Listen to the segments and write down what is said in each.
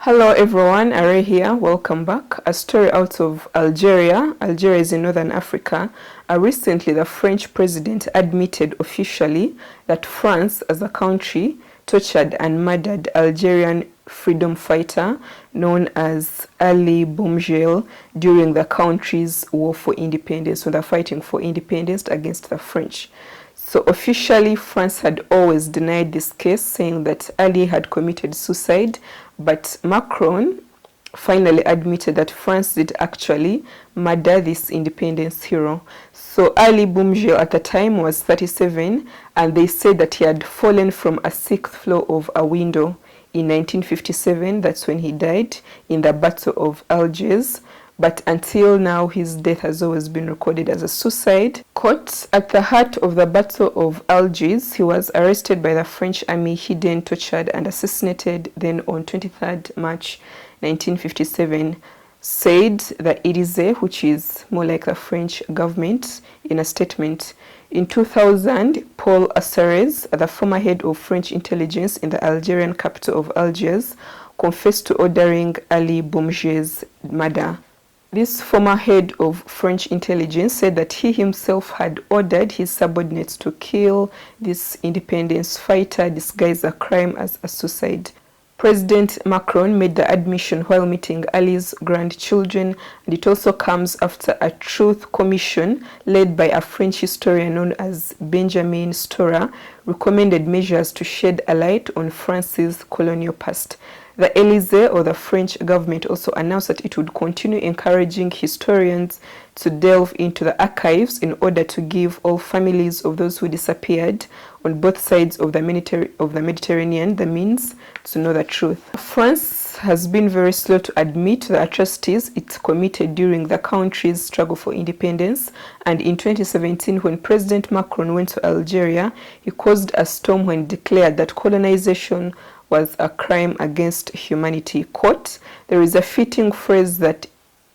Hello everyone, Rae here, welcome back. A story out of Algeria. Algeria is in Northern Africa. Recently, the French president admitted officially that France, as a country, tortured and murdered Algerian freedom fighter known as Ali Boumendjel during the country's war for independence, so they're fighting for independence against the French. So officially, France had always denied this case, saying that Ali had committed suicide, but Macron finally admitted that France did actually murder this independence hero. So Ali Boumendjel at the time was 37, and they said that he had fallen from a sixth floor of a window in 1957. That's when he died in the Battle of Algiers. But until now, his death has always been recorded as a suicide. Caught at the heart of the Battle of Algiers, he was arrested by the French army, hidden, tortured, and assassinated. Then on 23rd March 1957, said the Élysée, which is more like the French government, in a statement. In 2000, Paul Assares, the former head of French intelligence in the Algerian capital of Algiers, confessed to ordering Ali Boumendjel's murder. This former head of French intelligence said that he himself had ordered his subordinates to kill this independence fighter, disguise the crime as a suicide. President Macron made the admission while meeting Ali's grandchildren, and it also comes after a truth commission led by a French historian known as Benjamin Stora recommended measures to shed a light on France's colonial past. The Élysée, or the French government, also announced that it would continue encouraging historians to delve into the archives in order to give all families of those who disappeared on both sides of the Mediterranean the means to know the truth. France has been very slow to admit the atrocities it committed during the country's struggle for independence, and in 2017, when President Macron went to Algeria, he caused a storm when he declared that colonization was a crime against humanity. Quote, there is a fitting phrase that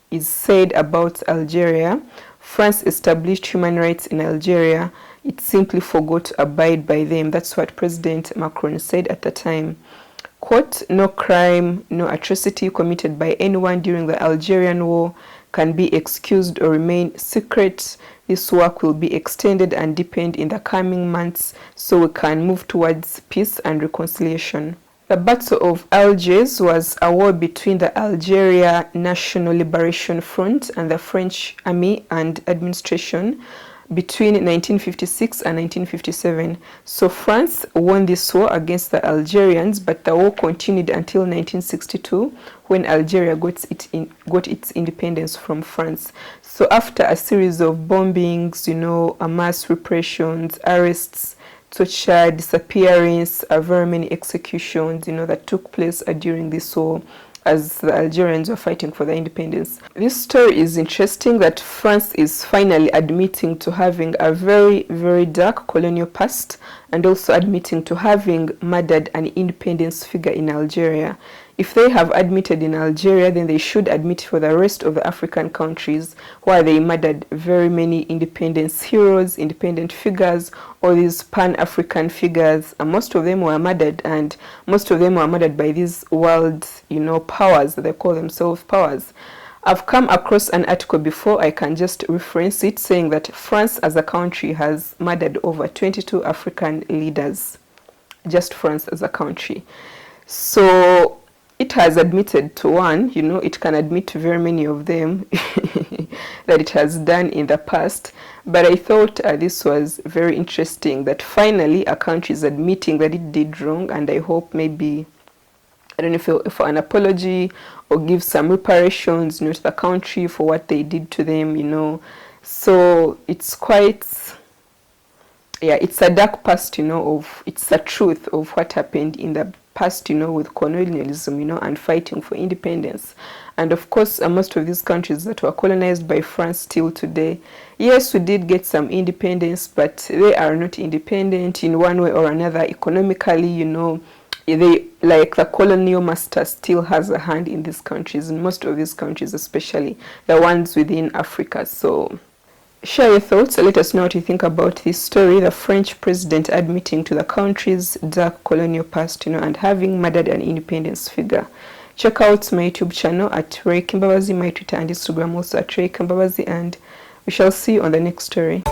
is said about Algeria: France established human rights in Algeria, it simply forgot to abide by them. That's what President Macron said at the time. Quote, no crime, no atrocity committed by anyone during the Algerian war can be excused or remain secret. This work will be extended and deepened in the coming months so we can move towards peace and reconciliation. The Battle of Algiers was a war between the Algeria National Liberation Front and the French army and administration between 1956 and 1957. So France won this war against the Algerians, but the war continued until 1962, when Algeria got its independence from France. So after a series of bombings, mass repressions, arrests, torture, disappearance, very many executions, that took place during this war as the Algerians were fighting for their independence. This story is interesting that France is finally admitting to having a very, very dark colonial past, and also admitting to having murdered an independence figure in Algeria. If they have admitted in Algeria, then they should admit for the rest of the African countries where they murdered very many independence heroes, independent figures, all these pan-African figures. And most of them were murdered, and most of them were murdered by these world, powers that they call themselves powers. I've come across an article before, I can just reference it, saying that France as a country has murdered over 22 African leaders. Just France as a country. So it has admitted to one, it can admit to very many of them that it has done in the past. But I thought this was very interesting that finally a country is admitting that it did wrong, and I hope maybe, I don't know if for an apology or give some reparations, to the country for what they did to them, So it's quite, it's a dark past, it's a truth of what happened in the past, with colonialism, and fighting for independence. And of course, most of these countries that were colonized by France still today, yes, we did get some independence, but they are not independent in one way or another. Economically, they, like the colonial master, still has a hand in these countries, in most of these countries, especially the ones within Africa. So share your thoughts. Let us know what you think about this story. The French president admitting to the country's dark colonial past, and having murdered an independence figure. Check out my YouTube channel at Rae Kembabazi, my Twitter and Instagram also at Rae Kembabazi, and we shall see you on the next story.